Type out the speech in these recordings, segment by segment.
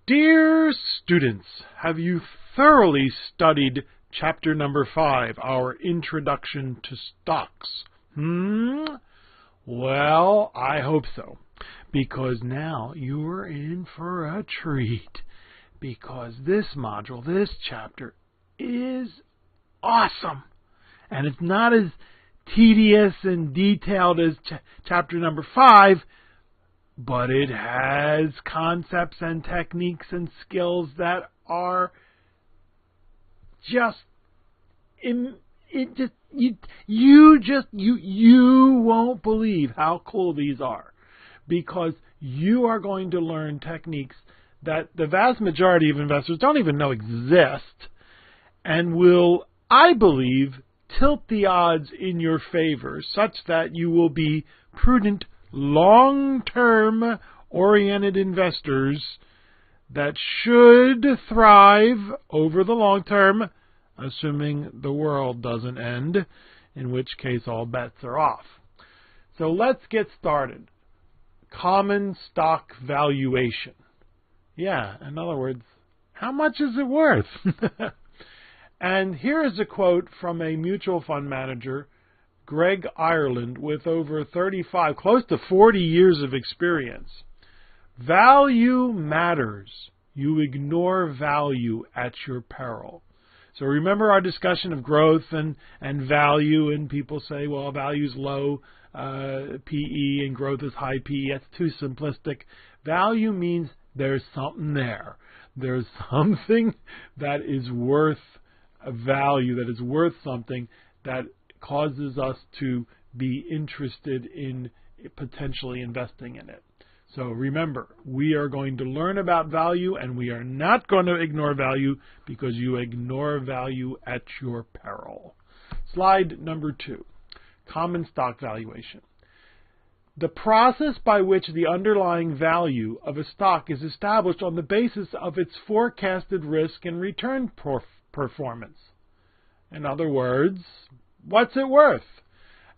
Dear students, have you thoroughly studied chapter number 5, our Introduction to Stocks? Well, I hope so, because now you're in for a treat, because this module, this chapter, is awesome. And it's not as tedious and detailed as chapter number 5, but it has concepts and techniques and skills that are just you won't believe how cool these are, because you are going to learn techniques that the vast majority of investors don't even know exist, and will, I believe, tilt the odds in your favor such that you will be prudent, long-term oriented investors that should thrive over the long term, assuming the world doesn't end, in which case all bets are off. So let's get started. Common stock valuation. Yeah, in other words, how much is it worth? And here is a quote from a mutual fund manager, Greg Ireland, with over 35, close to 40 years of experience. Value matters. You ignore value at your peril. So remember our discussion of growth and value, and people say, well, value's low PE and growth is high PE. That's too simplistic. Value means there's something there. There's something that is worth a value, that is worth something, that causes us to be interested in potentially investing in it. So remember, we are going to learn about value, and we are not going to ignore value, because you ignore value at your peril. Slide number 2, common stock valuation. The process by which the underlying value of a stock is established on the basis of its forecasted risk and return performance. In other words, what's it worth?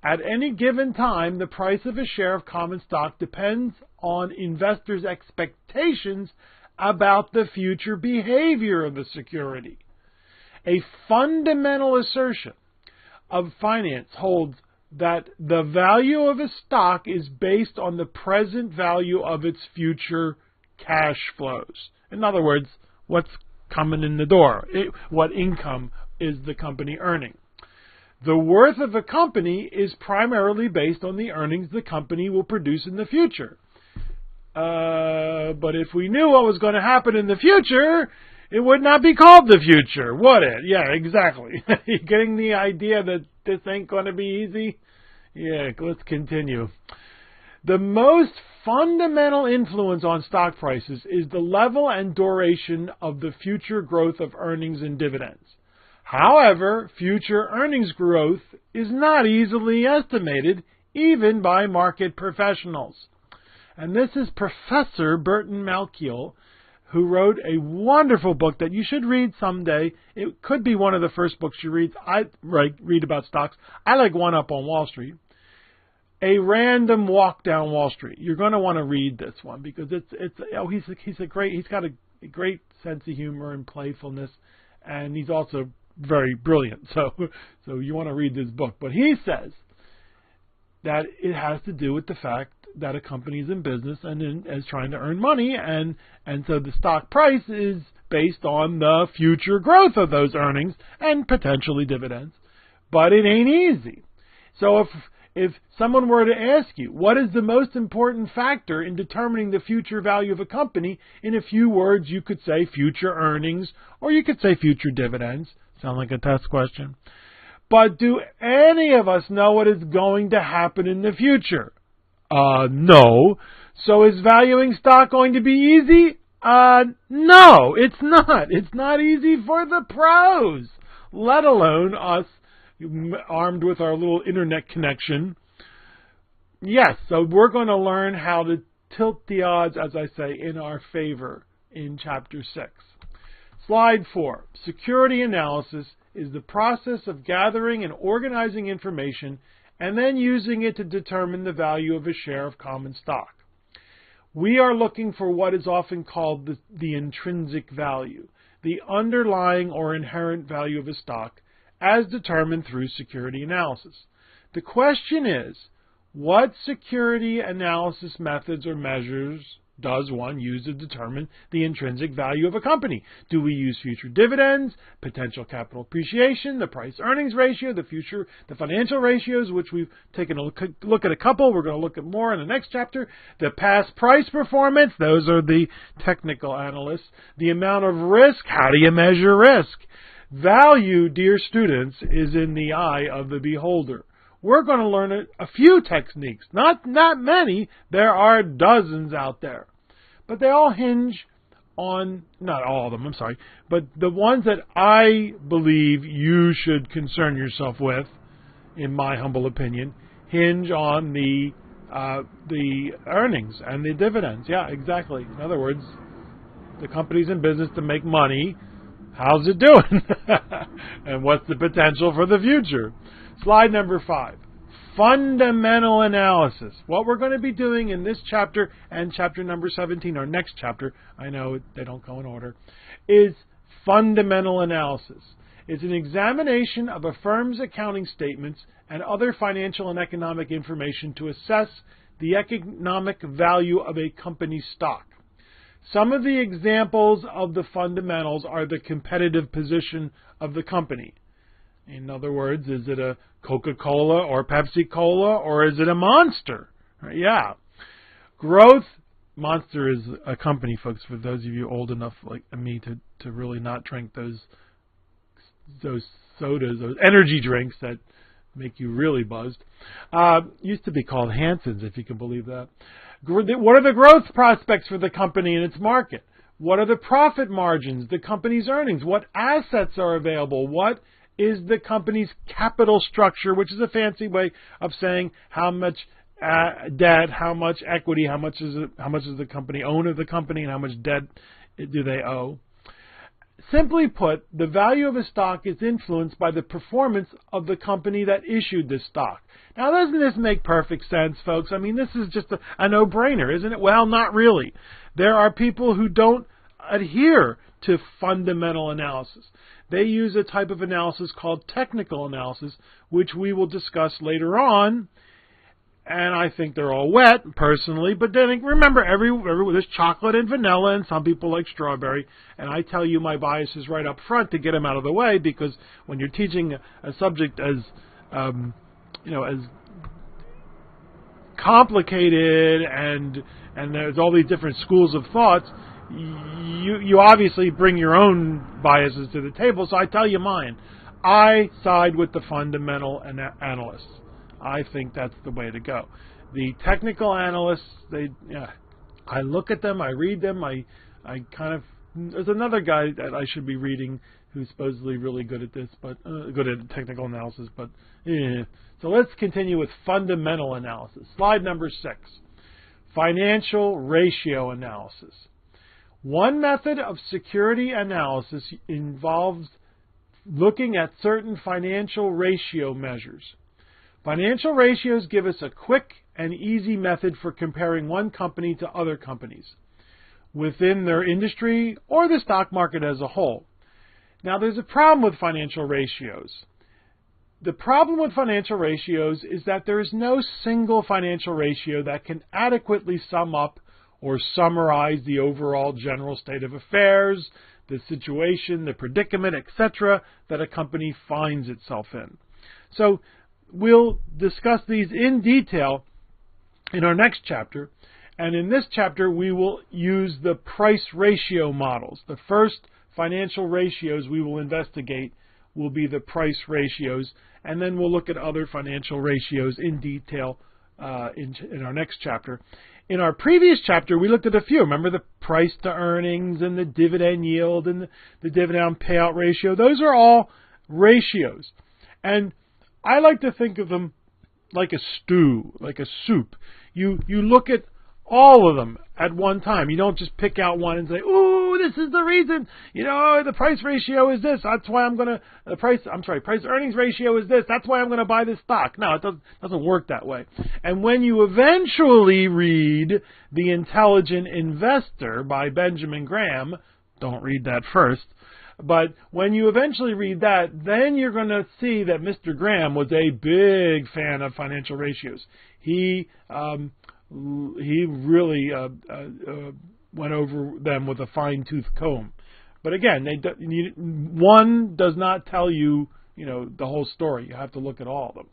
At any given time, the price of a share of common stock depends on investors' expectations about the future behavior of the security. A fundamental assertion of finance holds that the value of a stock is based on the present value of its future cash flows. In other words, what's coming in the door, what income is the company earning. The worth of a company is primarily based on the earnings the company will produce in the future. But if we knew what was going to happen in the future, it would not be called the future, would it? Yeah, exactly. You getting the idea that this ain't going to be easy? Yeah, let's continue. The most fundamental influence on stock prices is the level and duration of the future growth of earnings and dividends. However, future earnings growth is not easily estimated, even by market professionals. And this is Professor Burton Malkiel, who wrote a wonderful book that you should read someday. It could be one of the first books you read. I read about stocks. I like One Up on Wall Street. A Random Walk Down Wall Street. You're going to want to read this one, because he's got a great sense of humor and playfulness, and he's also very brilliant. So you want to read this book. But he says that it has to do with the fact that a company is in business and is trying to earn money, and so the stock price is based on the future growth of those earnings and potentially dividends. But it ain't easy. So if someone were to ask you, what is the most important factor in determining the future value of a company, in a few words, you could say future earnings, or you could say future dividends. Sound like a test question. But do any of us know what is going to happen in the future? No. So is valuing stock going to be easy? No, it's not. It's not easy for the pros, let alone us armed with our little internet connection. Yes, so we're going to learn how to tilt the odds, as I say, in our favor in Chapter 6. Slide 4. Security analysis is the process of gathering and organizing information and then using it to determine the value of a share of common stock. We are looking for what is often called the intrinsic value, the underlying or inherent value of a stock as determined through security analysis. The question is, what security analysis methods or measures does one use to determine the intrinsic value of a company? Do we use future dividends, potential capital appreciation, the price-earnings ratio, the financial ratios, which we've taken a look at a couple. We're going to look at more in the next chapter. The past price performance, those are the technical analysts. The amount of risk, how do you measure risk? Value, dear students, is in the eye of the beholder. We're going to learn a few techniques, not many. There are dozens out there. But they all hinge on, not all of them, I'm sorry, but the ones that I believe you should concern yourself with, in my humble opinion, hinge on the earnings and the dividends. Yeah, exactly. In other words, the company's in business to make money. How's it doing? And what's the potential for the future? Slide number 5, fundamental analysis. What we're going to be doing in this chapter and chapter number 17, our next chapter, I know they don't go in order, is fundamental analysis. It's an examination of a firm's accounting statements and other financial and economic information to assess the economic value of a company's stock. Some of the examples of the fundamentals are the competitive position of the company. In other words, is it a Coca-Cola or Pepsi-Cola, or is it a Monster? Yeah. Growth. Monster is a company, folks, for those of you old enough like me to really not drink those sodas, those energy drinks that make you really buzzed. Used to be called Hanson's, if you can believe that. What are the growth prospects for the company and its market? What are the profit margins, the company's earnings? What assets are available? What is the company's capital structure, which is a fancy way of saying how much debt, how much equity, how much does the company own of the company, and how much debt do they owe? Simply put, the value of a stock is influenced by the performance of the company that issued the stock. Now, doesn't this make perfect sense, folks? I mean, this is just a no-brainer, isn't it? Well, not really. There are people who don't adhere to fundamental analysis. They use a type of analysis called technical analysis, which we will discuss later on. And I think they're all wet, personally. But then remember, there's chocolate and vanilla, and some people like strawberry. And I tell you my bias is right up front to get them out of the way, because when you're teaching a subject as as complicated and there's all these different schools of thoughts, you obviously bring your own biases to the table. So I tell you mine. I side with the fundamental analysts. I think that's the way to go. The technical analysts, I look at them, I read them, I kind of, there's another guy that I should be reading who's supposedly really good at this, but good at technical analysis, but So let's continue with fundamental analysis. Slide number 6, financial ratio analysis. One method of security analysis involves looking at certain financial ratio measures. Financial ratios give us a quick and easy method for comparing one company to other companies within their industry or the stock market as a whole. Now, there's a problem with financial ratios. The problem with financial ratios is that there is no single financial ratio that can adequately sum up or summarize the overall general state of affairs, the situation, the predicament, etc., that a company finds itself in. So we'll discuss these in detail in our next chapter. And in this chapter, we will use the price ratio models. The first financial ratios we will investigate will be the price ratios. And then we'll look at other financial ratios in detail in our next chapter. In our previous chapter, we looked at a few. Remember the price to earnings and the dividend yield and the dividend payout ratio. Those are all ratios. And I like to think of them like a stew, like a soup. You look at all of them at one time. You don't just pick out one and say, ooh, this is the reason. The price ratio is this. That's why I'm going to, price earnings ratio is this. That's why I'm going to buy this stock. No, it doesn't work that way. And when you eventually read The Intelligent Investor by Benjamin Graham, don't read that first, but when you eventually read that, then you're going to see that Mr. Graham was a big fan of financial ratios. He really went over them with a fine-tooth comb. But again, one does not tell you, the whole story. You have to look at all of them.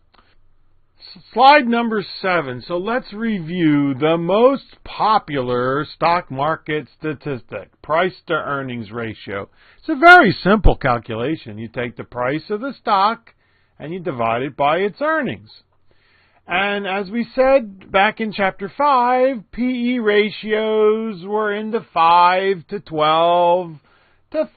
Slide number 7. So let's review the most popular stock market statistic, price to earnings ratio. It's a very simple calculation. You take the price of the stock and you divide it by its earnings. And as we said back in Chapter 5, PE ratios were in the 5 to 12 to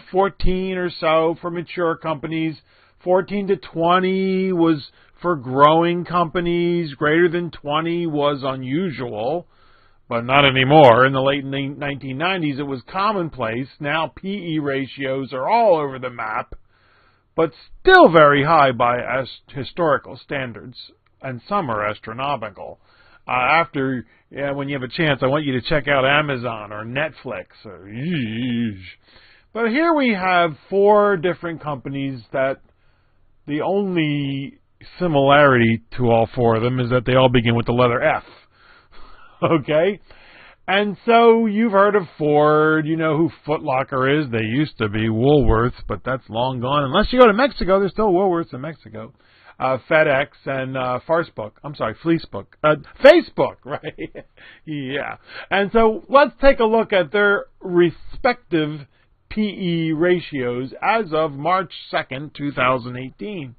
14 or so for mature companies. 14 to 20 was for growing companies. Greater than 20 was unusual, but not anymore. In the late 1990s, it was commonplace. Now PE ratios are all over the map, but still very high by historical standards, and some are astronomical. When you have a chance, I want you to check out Amazon or Netflix. But here we have 4 different companies that the only similarity to all 4 of them is that they all begin with the letter F. Okay? And so you've heard of Ford. You know who Foot Locker is. They used to be Woolworths, but that's long gone. Unless you go to Mexico, there's still Woolworths in Mexico. FedEx and Fleecebook. Facebook, right? Yeah. And so let's take a look at their respective PE ratios as of March 2nd, 2018.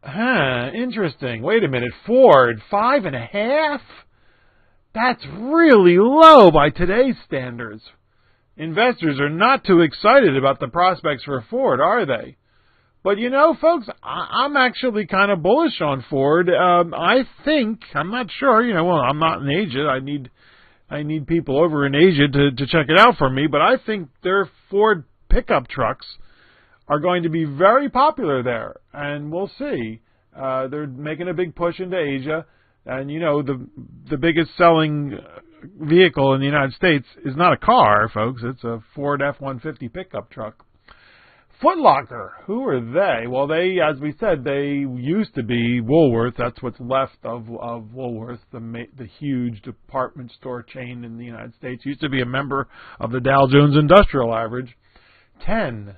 Interesting. Wait a minute. Ford, 5.5? That's really low by today's standards. Investors are not too excited about the prospects for Ford, are they? But folks, I'm actually kind of bullish on Ford. I think, I'm not sure, I'm not in Asia. I need people over in Asia to check it out for me, but I think their Ford pickup trucks are going to be very popular there, and we'll see. They're making a big push into Asia, and the biggest selling vehicle in the United States is not a car, folks. It's a Ford F-150 pickup truck. Foot Locker, who are they? Well, as we said, they used to be Woolworths. That's what's left of Woolworths, the huge department store chain in the United States. Used to be a member of the Dow Jones Industrial Average. 10.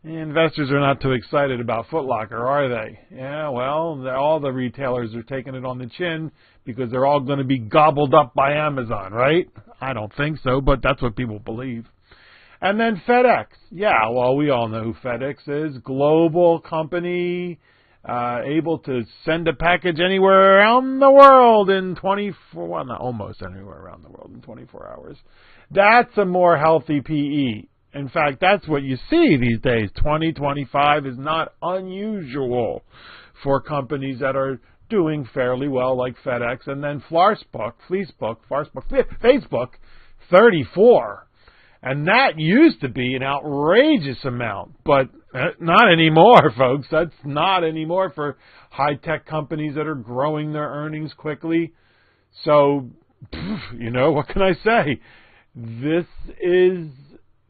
Investors are not too excited about Foot Locker, are they? Yeah, well, all the retailers are taking it on the chin because they're all going to be gobbled up by Amazon, right? I don't think so, but that's what people believe. And then FedEx. Yeah, well, we all know who FedEx is. Global company, able to send a package anywhere around the world in 24, well, not almost anywhere around the world in 24 hours. That's a more healthy PE. In fact, that's what you see these days. 2025 is not unusual for companies that are doing fairly well like FedEx. And then Facebook, 34. And that used to be an outrageous amount, but not anymore, folks. That's not anymore for high-tech companies that are growing their earnings quickly. So, what can I say? This is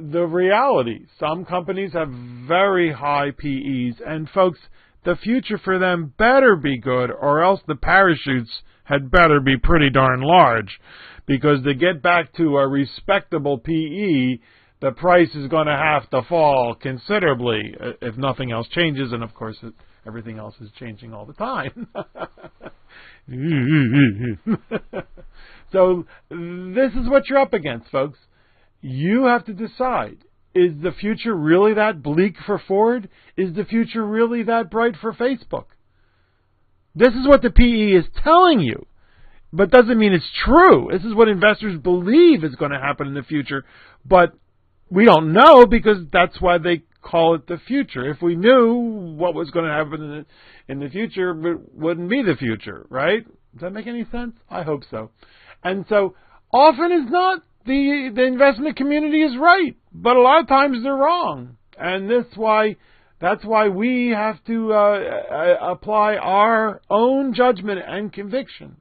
the reality. Some companies have very high PEs, and folks, the future for them better be good, or else the parachutes had better be pretty darn large. Because to get back to a respectable PE, the price is going to have to fall considerably if nothing else changes. And, of course, everything else is changing all the time. So this is what you're up against, folks. You have to decide, is the future really that bleak for Ford? Is the future really that bright for Facebook? This is what the PE is telling you. But doesn't mean it's true. This is what investors believe is going to happen in the future. But we don't know because that's why they call it the future. If we knew what was going to happen in the future, it wouldn't be the future, right? Does that make any sense? I hope so. And so often is not, the investment community is right, but a lot of times they're wrong, and that's why we have to apply our own judgment and conviction.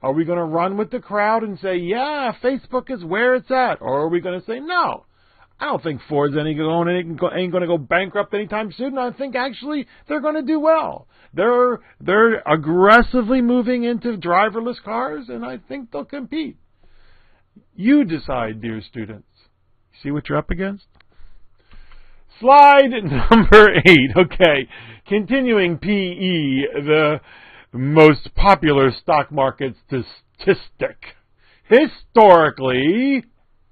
Are we going to run with the crowd and say, yeah, Facebook is where it's at, or are we going to say, no, I don't think Ford's ain't going to go bankrupt anytime soon. I think actually they're going to do well. They're aggressively moving into driverless cars, and I think they'll compete. You decide, dear students. See what you're up against? Slide number 8. Okay, continuing PE, the most popular stock market statistic. Historically,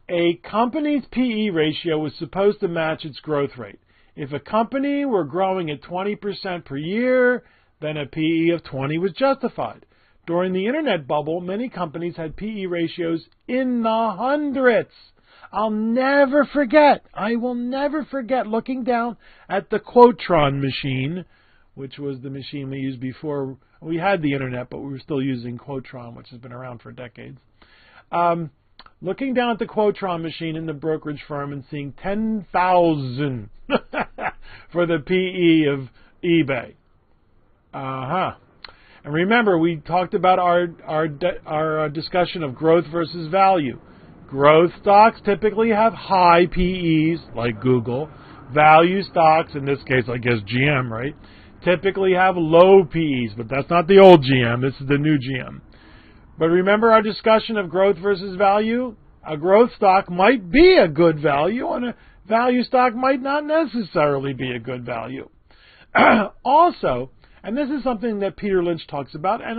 a company's PE ratio was supposed to match its growth rate. If a company were growing at 20% per year, then a PE of 20 was justified. During the internet bubble, many companies had PE ratios in the hundreds. I will never forget looking down at the Quotron machine, which was the machine we used before we had the internet, but we were still using Quotron, which has been around for decades. Looking down at the Quotron machine in the brokerage firm and seeing 10,000 for the PE of eBay. And remember, we talked about our discussion of growth versus value. Growth stocks typically have high PEs, like Google. Value stocks, in this case, I guess GM, right, typically have low PEs, but that's not the old GM. This is the new GM. But remember our discussion of growth versus value? A growth stock might be a good value, and a value stock might not necessarily be a good value. Also, and this is something that Peter Lynch talks about, and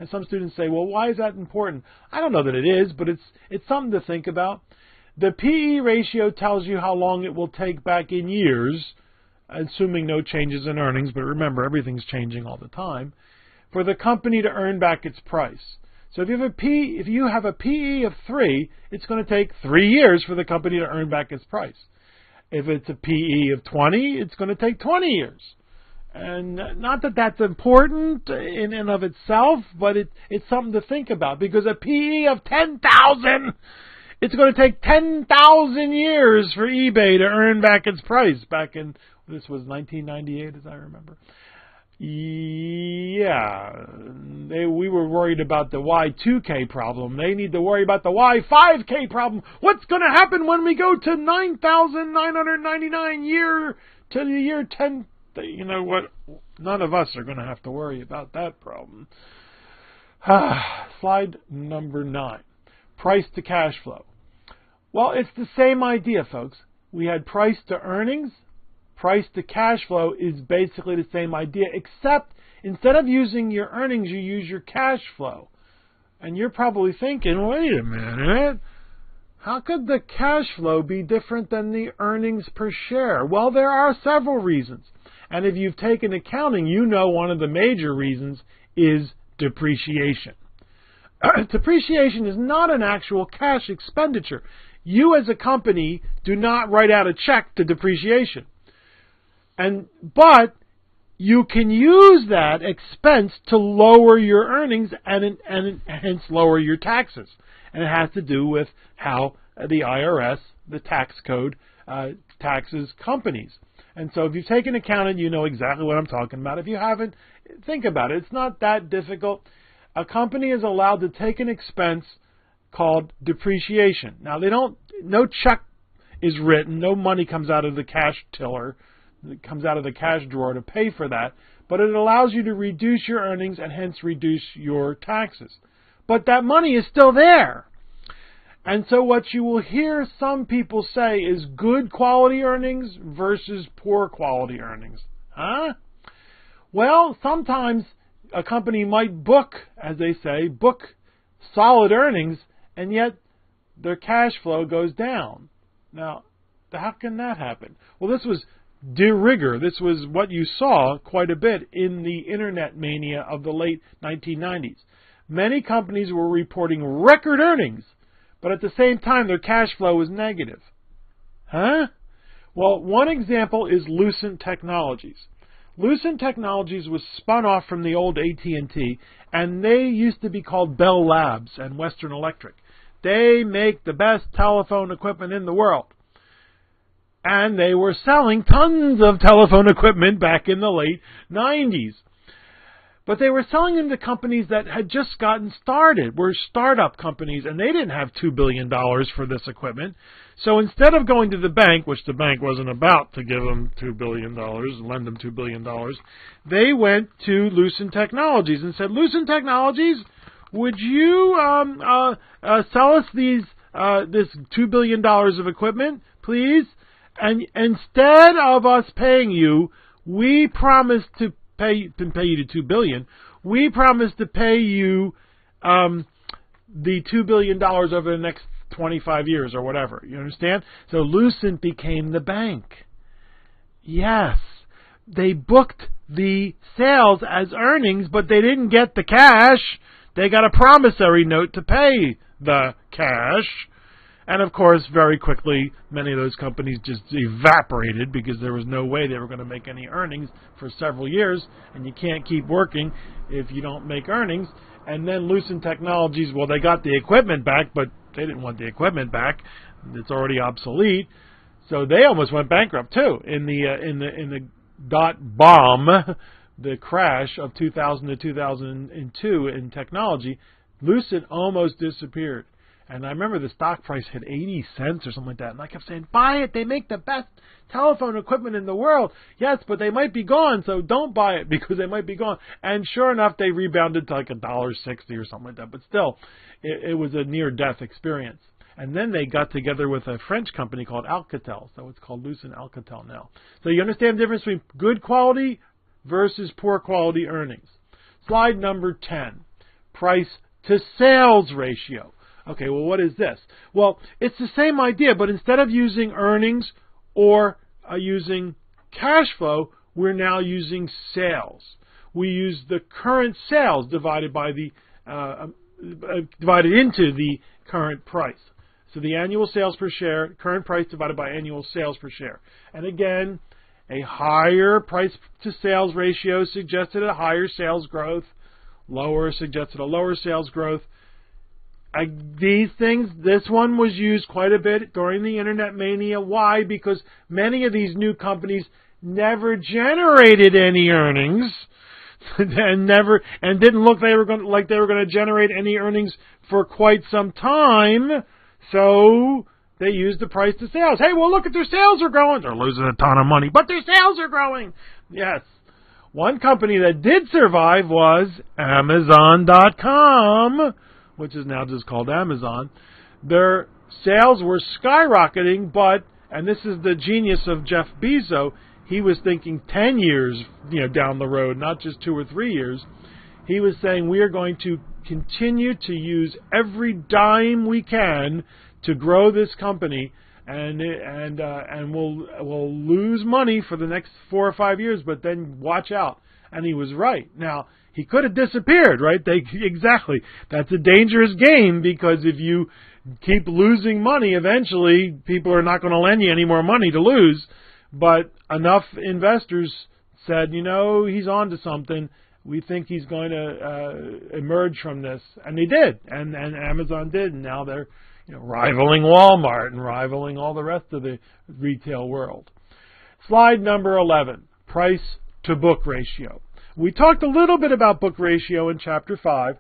some students say, well, why is that important? I don't know that it is, but it's something to think about. The PE ratio tells you how long it will take back in years, assuming no changes in earnings, but remember, everything's changing all the time, for the company to earn back its price. So if you have a PE of 3, it's going to take 3 years for the company to earn back its price. If it's a PE of 20, it's going to take 20 years. And not that that's important in and of itself, but it's something to think about, because a PE of 10,000, it's going to take 10,000 years for eBay to earn back its price. Back in, this was 1998, as I remember. Yeah, we were worried about the Y2K problem. They need to worry about the Y5K problem. What's going to happen when we go to 9,999 year to the year 10? You know what? None of us are going to have to worry about that problem. Slide number 9. Price to cash flow. Well, it's the same idea, folks. We had price to earnings. Price to cash flow is basically the same idea, except instead of using your earnings, you use your cash flow. And you're probably thinking, wait a minute, how could the cash flow be different than the earnings per share? Well, there are several reasons. And if you've taken accounting, you know one of the major reasons is depreciation. Depreciation is not an actual cash expenditure. You as a company do not write out a check to depreciation. But you can use that expense to lower your earnings and hence lower your taxes. And it has to do with how the IRS, the tax code, taxes companies. And so if you've taken accounting, you know exactly what I'm talking about. If you haven't, think about it. It's not that difficult. A company is allowed to take an expense called depreciation. Now, no check is written, no money comes out of the cash tiller, it comes out of the cash drawer to pay for that, but it allows you to reduce your earnings and hence reduce your taxes. But that money is still there. And so what you will hear some people say is good quality earnings versus poor quality earnings. Huh? Well, sometimes a company might book, as they say, solid earnings, and yet their cash flow goes down. Now, how can that happen? Well, this was de rigueur. This was what you saw quite a bit in the internet mania of the late 1990s. Many companies were reporting record earnings, but at the same time, their cash flow was negative. Huh? Well, one example is Lucent Technologies. Lucent Technologies was spun off from the old AT&T, and they used to be called Bell Labs and Western Electric. They make the best telephone equipment in the world. And they were selling tons of telephone equipment back in the late 90s. But they were selling them to companies that had just gotten started, were startup companies, and they didn't have $2 billion for this equipment. So instead of going to the bank, which the bank wasn't about to give them $2 billion, lend them $2 billion, they went to Lucent Technologies and said, Lucent Technologies, would you sell us this $2 billion of equipment, please? And instead of us paying you, we promise to pay you to $2 billion. We promise to pay you the $2 billion over the next 25 years or whatever. You understand? So Lucent became the bank. Yes, they booked the sales as earnings, but they didn't get the cash. They got a promissory note to pay the cash. And of course, very quickly, many of those companies just evaporated because there was no way they were going to make any earnings for several years. And you can't keep working if you don't make earnings. And then Lucent Technologies, well, they got the equipment back, but they didn't want the equipment back. It's already obsolete. So they almost went bankrupt too in the dot bomb, the crash of 2000 to 2002 in technology. Lucent almost disappeared. And I remember the stock price hit 80 cents or something like that. And I kept saying, buy it. They make the best telephone equipment in the world. Yes, but they might be gone, so don't buy it because they might be gone. And sure enough, they rebounded to like $1.60 or something like that. But still, it was a near-death experience. And then they got together with a French company called Alcatel. So it's called Lucent Alcatel now. So you understand the difference between good quality versus poor quality earnings. Slide number 10, price to sales ratio. Okay, well, what is this? Well, it's the same idea, but instead of using earnings or using cash flow, we're now using sales. We use the current sales divided by the divided into the current price. So the annual sales per share, current price divided by annual sales per share. And again, a higher price to sales ratio suggested a higher sales growth. Lower suggested a lower sales growth. These things, this one was used quite a bit during the internet mania. Why? Because many of these new companies never generated any earnings, and didn't look like they were going to generate any earnings for quite some time. So they used the price to sales. Hey, well, look at their sales are growing. They're losing a ton of money, but their sales are growing. Yes. One company that did survive was Amazon.com, which is now just called Amazon. Their sales were skyrocketing, and this is the genius of Jeff Bezos, he was thinking 10 years down the road, not just 2 or 3 years. He was saying we are going to continue to use every dime we can to grow this company, and we'll lose money for the next 4 or 5 years, but then watch out. And he was right. Now, he could have disappeared, right? Exactly. That's a dangerous game because if you keep losing money, eventually people are not going to lend you any more money to lose. But enough investors said, he's on to something. We think he's going to emerge from this. And they did. And Amazon did. And now they're rivaling Walmart and rivaling all the rest of the retail world. Slide number 11, price to book ratio. We talked a little bit about book ratio in Chapter 5.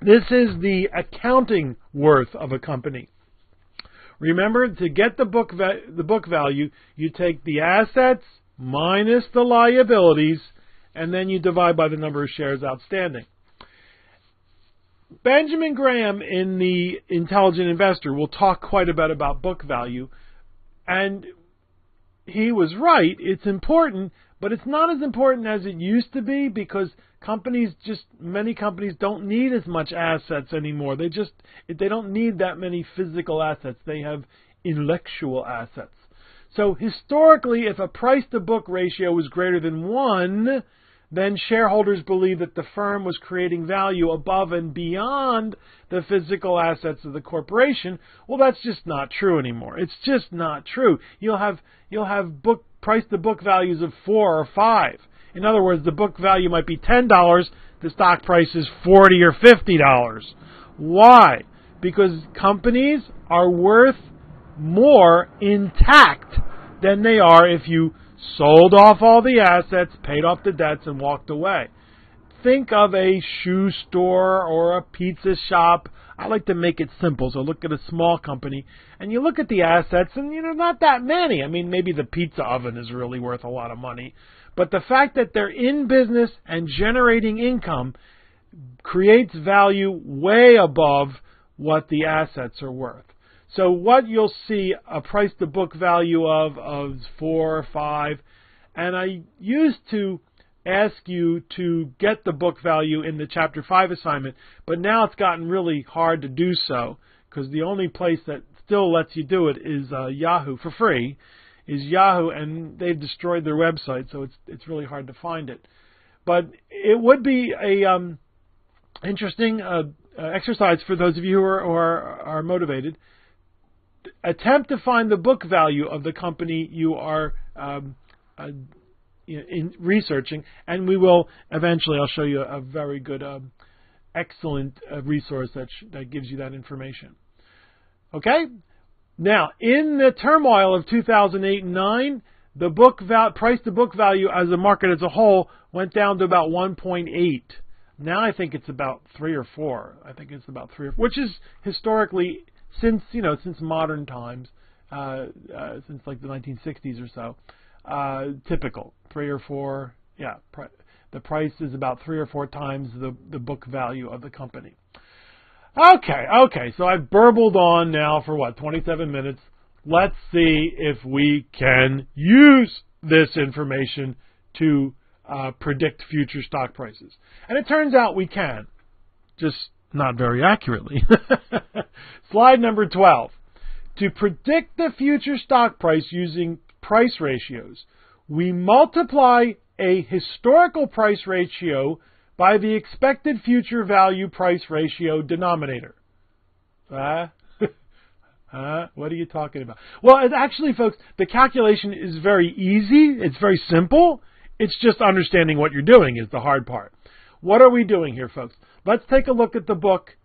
This is the accounting worth of a company. Remember, to get the book value, you take the assets minus the liabilities, and then you divide by the number of shares outstanding. Benjamin Graham in The Intelligent Investor will talk quite a bit about book value, and he was right. It's important, but it's not as important as it used to be because many companies don't need as much assets anymore. They don't need that many physical assets. They have intellectual assets. So historically, if a price to book ratio was greater than 1, then shareholders believed that the firm was creating value above and beyond the physical assets of the corporation. Well, that's just not true anymore. It's just not true. You'll have price to book values of 4 or 5. In other words, the book value might be $10, the stock price is $40 or $50. Why? Because companies are worth more intact than they are if you sold off all the assets, paid off the debts, and walked away. Think of a shoe store or a pizza shop. I like to make it simple, so look at a small company, and you look at the assets, and not that many. I mean, maybe the pizza oven is really worth a lot of money, but the fact that they're in business and generating income creates value way above what the assets are worth. So what you'll see, a price to book value of 4 or 5, and I used to ask you to get the book value in the Chapter 5 assignment, but now it's gotten really hard to do so because the only place that still lets you do it is Yahoo for free, is Yahoo, and they've destroyed their website, so it's really hard to find it. But it would be a interesting exercise for those of you who are motivated. Attempt to find the book value of the company you are in researching, and we will eventually. I'll show you a very good, excellent resource that gives you that information. Okay. Now, in the turmoil of 2008 and 9, the price to book value as a market as a whole went down to about 1.8. Now I think it's about 3 or 4. I think it's about 3 or 4, which is historically since modern times, since like the 1960s or so, typical 3 or 4. Yeah, the price is about 3 or 4 times the book value of the company. Okay. So I've burbled on now for 27 minutes. Let's see if we can use this information to predict future stock prices. And it turns out we can, just not very accurately. Slide number 12. To predict the future stock price using price ratios, we multiply a historical price ratio by the expected future value price ratio denominator. What are you talking about? Well, actually, folks, the calculation is very easy. It's very simple. It's just understanding what you're doing is the hard part. What are we doing here, folks? Let's take a look at the book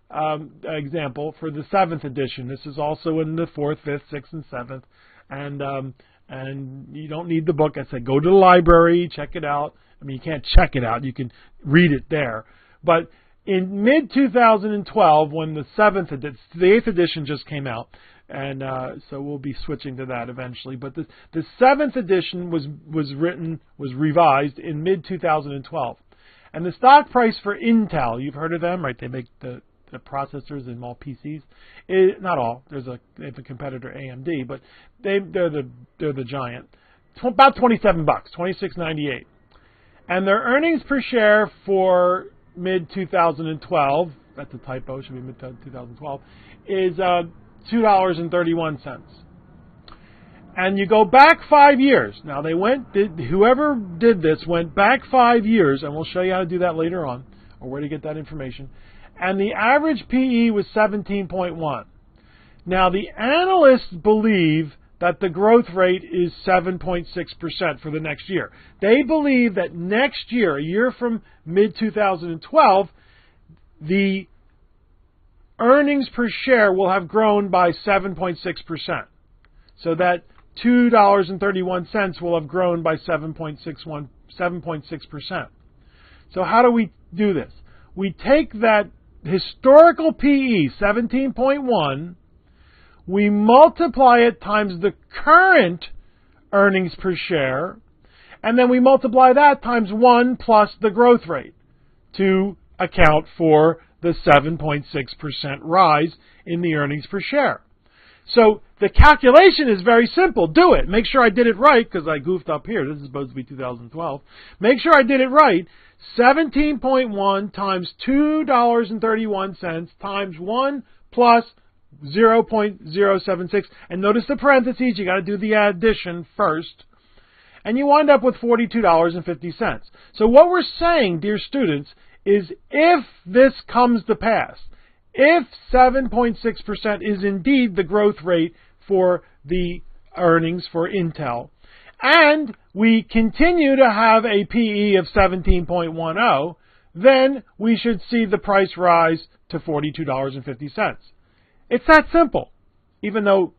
example for the 7th edition. This is also in the 4th, 5th, 6th, and 7th. And you don't need the book. I said go to the library, check it out. I mean, you can't check it out. You can read it there. But in mid-2012, when the 8th edition just came out, and so we'll be switching to that eventually. But the 7th edition was revised in mid-2012. And the stock price for Intel, you've heard of them, right? They make the processors in all PCs. Not all. They have a competitor, AMD, but they're the giant. About $27, $26.98. And their earnings per share for mid-2012, that's a typo, should be mid-2012, is $2.31. And you go back 5 years. Now whoever did this went back 5 years, and we'll show you how to do that later on, or where to get that information. And the average PE was 17.1. Now the analysts believe that the growth rate is 7.6% for the next year. They believe that next year, a year from mid-2012, the earnings per share will have grown by 7.6%. So that $2.31 will have grown by 7.6%. So how do we do this? We take that historical PE, 17.1, we multiply it times the current earnings per share, and then we multiply that times 1 plus the growth rate to account for the 7.6% rise in the earnings per share. So the calculation is very simple. Do it. Make sure I did it right because I goofed up here. This is supposed to be 2012. Make sure I did it right. 17.1 times $2.31 times 1 plus 0.076. And notice the parentheses. You got to do the addition first. And you wind up with $42.50. So what we're saying, dear students, is if this comes to pass, if 7.6% is indeed the growth rate for the earnings for Intel, and we continue to have a PE of 17.10, then we should see the price rise to $42.50. It's that simple. Even though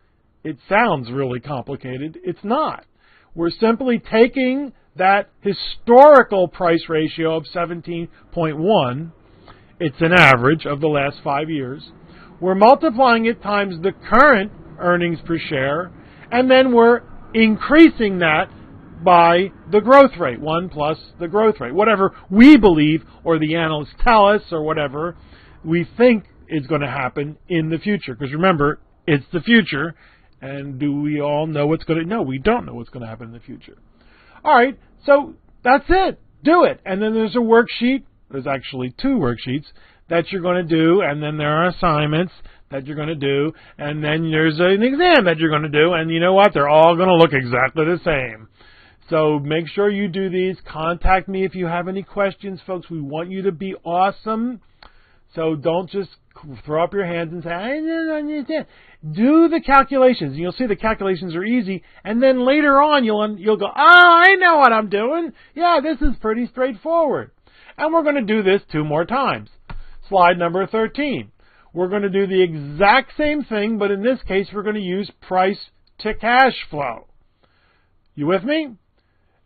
it sounds really complicated, it's not. We're simply taking that historical price ratio of 17.1, it's an average of the last 5 years, we're multiplying it times the current earnings per share, and then we're increasing that by the growth rate, 1 plus the growth rate. Whatever we believe, or the analysts tell us, or whatever we think is going to happen in the future. Because remember, it's the future, and do we all know what's going to... No, we don't know what's going to happen in the future. All right, so that's it. Do it. And then there's a worksheet. There's actually 2 worksheets that you're going to do, and then there are assignments that you're going to do, and then there's an exam that you're going to do, and you know what? They're all going to look exactly the same. So make sure you do these. Contact me if you have any questions, folks. We want you to be awesome. So don't just throw up your hands and say, I don't understand. Do the calculations. And you'll see the calculations are easy. And then later on, you'll go, oh, I know what I'm doing. Yeah, this is pretty straightforward. And we're going to do this 2 more times. Slide number 13. We're going to do the exact same thing, but in this case, we're going to use price to cash flow. You with me?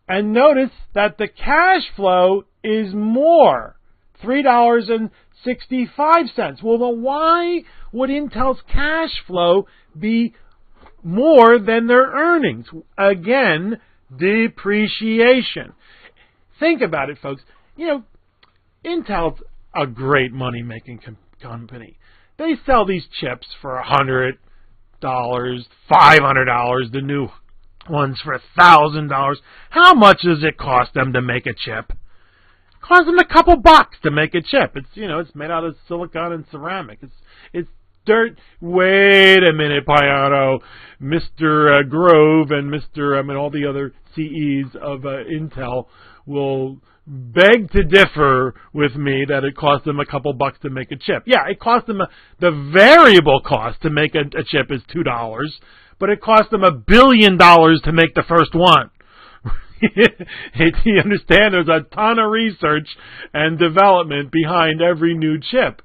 And notice that the cash flow is more, $3.65. Well, then why would Intel's cash flow be more than their earnings? Again, depreciation. Think about it, folks. You know, Intel's a great money-making company. They sell these chips for $100, $500, the new ones for $1,000. How much does it cost them to make a chip? It costs them a couple bucks to make a chip. It's, you know, it's made out of silicon and ceramic. It's dirt. Wait a minute, Payano. Mr. Grove and all the other CEs of Intel will beg to differ with me that it cost them a couple bucks to make a chip. Yeah, it cost them the variable cost to make a chip is $2, but it cost them $1 billion to make the first one. You understand? There's a ton of research and development behind every new chip.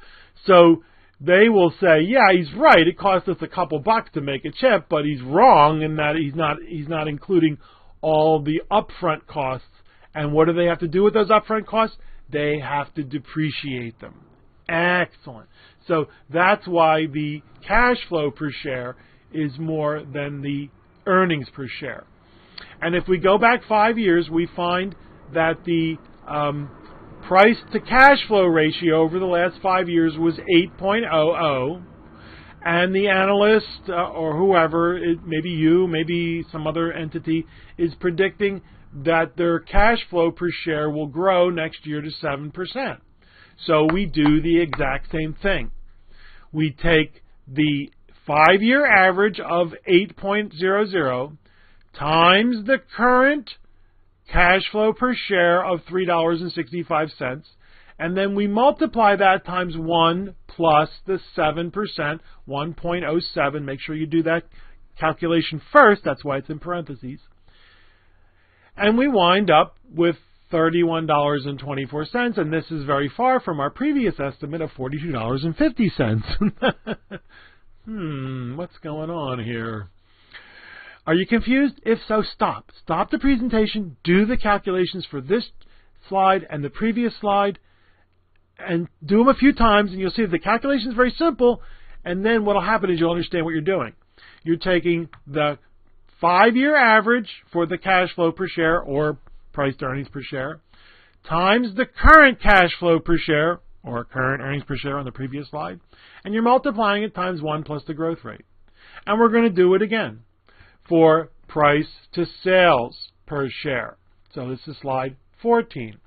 So they will say, yeah, he's right. It cost us a couple bucks to make a chip, but he's wrong in that he's not including all the upfront costs. And what do they have to do with those upfront costs? They have to depreciate them. Excellent. So that's why the cash flow per share is more than the earnings per share. And if we go back 5 years, we find that the price to cash flow ratio over the last 5 years was 8.00. And the analyst or whoever, maybe you, maybe some other entity, is predicting that their cash flow per share will grow next year to 7%. So we do the exact same thing. We take the 5-year average of 8.00 times the current cash flow per share of $3.65, and then we multiply that times 1 plus the 7%, 1.07. Make sure you do that calculation first. That's why it's in parentheses. And we wind up with $31.24, and this is very far from our previous estimate of $42.50. What's going on here? Are you confused? If so, stop. Stop the presentation, do the calculations for this slide and the previous slide, and do them a few times, and you'll see the calculation is very simple, and then what will happen is you'll understand what you're doing. You're taking the 5-year average for the cash flow per share, or price to earnings per share, times the current cash flow per share, or current earnings per share on the previous slide, and you're multiplying it times 1 plus the growth rate. And we're going to do it again for price to sales per share. So this is slide 14.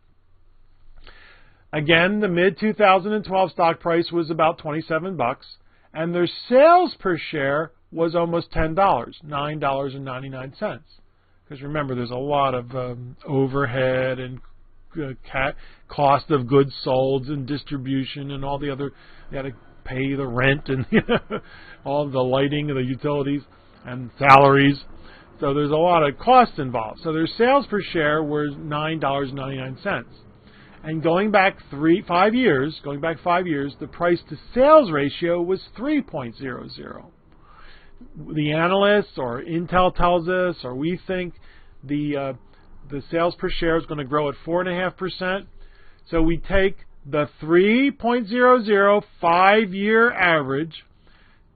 Again, the mid-2012 stock price was about 27 bucks, and their sales per share was almost $10, $9.99. Because remember, there's a lot of overhead and cost of goods sold and distribution and all the other. You got to pay the rent and all the lighting and the utilities and salaries. So there's a lot of costs involved. So their sales per share was $9.99. And going back 5 years, the price to sales ratio was 3.00. The analysts or Intel tells us, or we think the sales per share is going to grow at 4.5%. So we take the 3.00 5-year average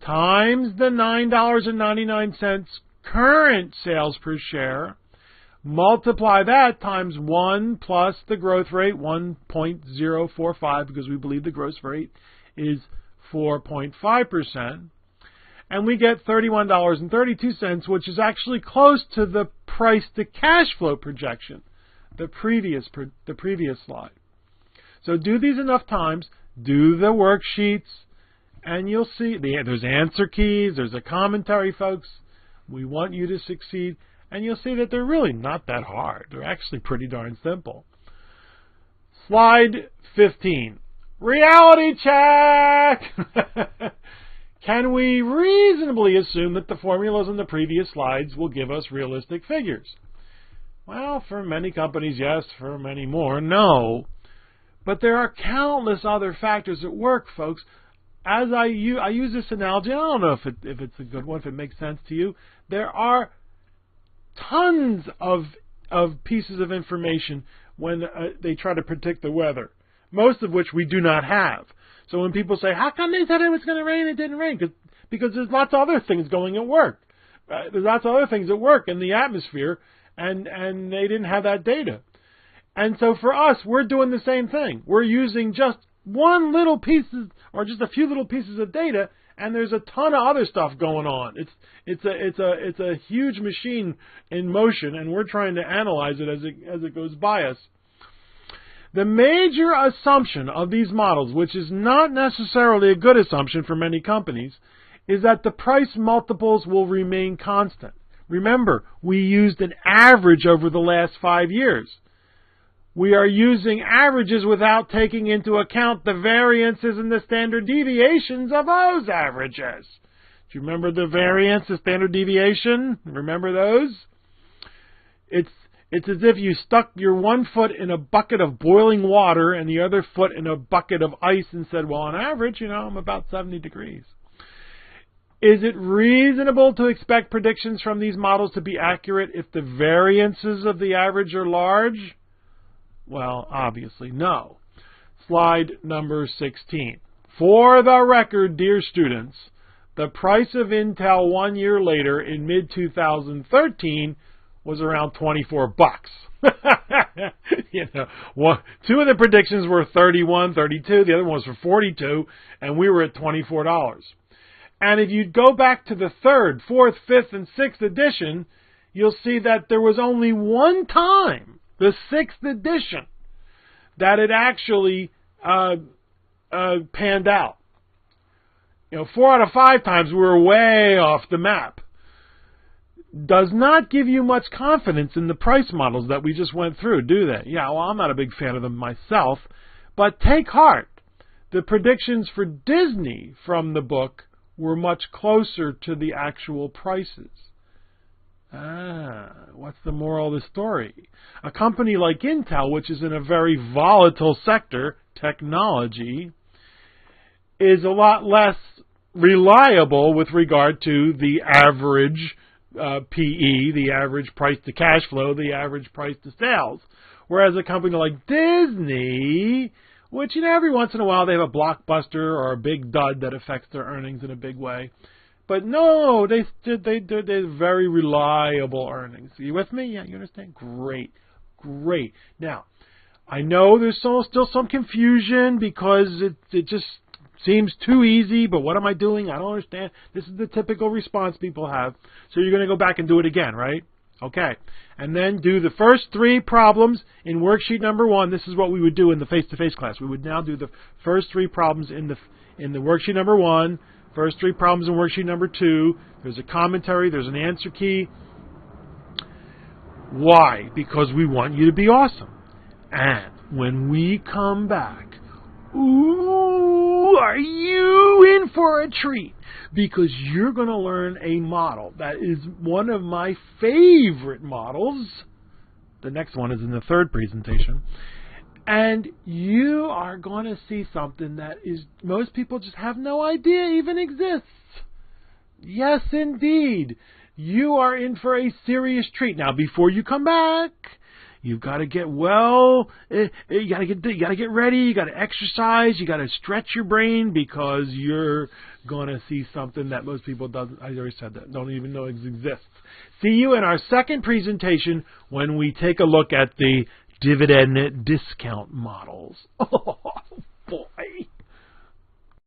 times the $9.99 current sales per share, multiply that times 1 plus the growth rate, 1.045, because we believe the growth rate is 4.5%, and we get $31.32, which is actually close to the price to cash flow projection, the previous slide. So do these enough times, do the worksheets, and you'll see there's answer keys, there's a commentary, folks. We want you to succeed, and you'll see that they're really not that hard. They're actually pretty darn simple. Slide 15. Reality check! Can we reasonably assume that the formulas in the previous slides will give us realistic figures? Well, for many companies, yes. For many more, no. But there are countless other factors at work, folks. As I use this analogy, I don't know if it's a good one, if it makes sense to you. There are tons of pieces of information when they try to predict the weather, most of which we do not have. So when people say, how come they said it was going to rain, it didn't rain? Because there's lots of other things going at work. There's lots of other things at work in the atmosphere, and they didn't have that data. And so for us, we're doing the same thing. We're using just one little piece, or just a few little pieces of data, and there's a ton of other stuff going on. It's a huge machine in motion, and we're trying to analyze it as it goes by us. The major assumption of these models, which is not necessarily a good assumption for many companies, is that the price multiples will remain constant. Remember, we used an average over the last 5 years. We are using averages without taking into account the variances and the standard deviations of those averages. Do you remember the variance, the standard deviation? Remember those? It's as if you stuck your one foot in a bucket of boiling water and the other foot in a bucket of ice and said, well, on average, I'm about 70 degrees. Is it reasonable to expect predictions from these models to be accurate if the variances of the average are large? Well, obviously no. Slide number 16. For the record, dear students, the price of Intel 1 year later in mid-2013 was around $24. Two of the predictions were 31, 32. The other one was for 42, and we were at $24. And if you go back to the 3rd, 4th, 5th, and 6th edition, you'll see that there was only one time, the 6th edition, that it actually panned out. 4 out of 5 times we were way off the map. Does not give you much confidence in the price models that we just went through, do they? Yeah, well, I'm not a big fan of them myself, but take heart. The predictions for Disney from the book were much closer to the actual prices. What's the moral of the story? A company like Intel, which is in a very volatile sector, technology, is a lot less reliable with regard to the average PE, the average price to cash flow, the average price to sales. Whereas a company like Disney, which every once in a while they have a blockbuster or a big dud that affects their earnings in a big way. But no, they're very reliable earnings. Are you with me? Yeah, you understand? Great. Now, I know there's still some confusion because it just seems too easy, but what am I doing? I don't understand. This is the typical response people have. So you're going to go back and do it again, right? Okay. And then do the first 3 problems in worksheet number 1. This is what we would do in the face-to-face class. We would now do the first 3 problems in the worksheet number 1, first 3 problems in worksheet number 2. There's a commentary. There's an answer key. Why? Because we want you to be awesome. And when we come back, ooh, are you in for a treat? Because you're going to learn a model that is one of my favorite models. The next one is in the 3rd presentation. And you are going to see something that is most people just have no idea even exists. Yes, indeed. You are in for a serious treat. Now, before you come back, you've got to get you got to get ready, you got to exercise, you got to stretch your brain, because you're going to see something that most people don't even know exists. See you in our second presentation when we take a look at the dividend discount models.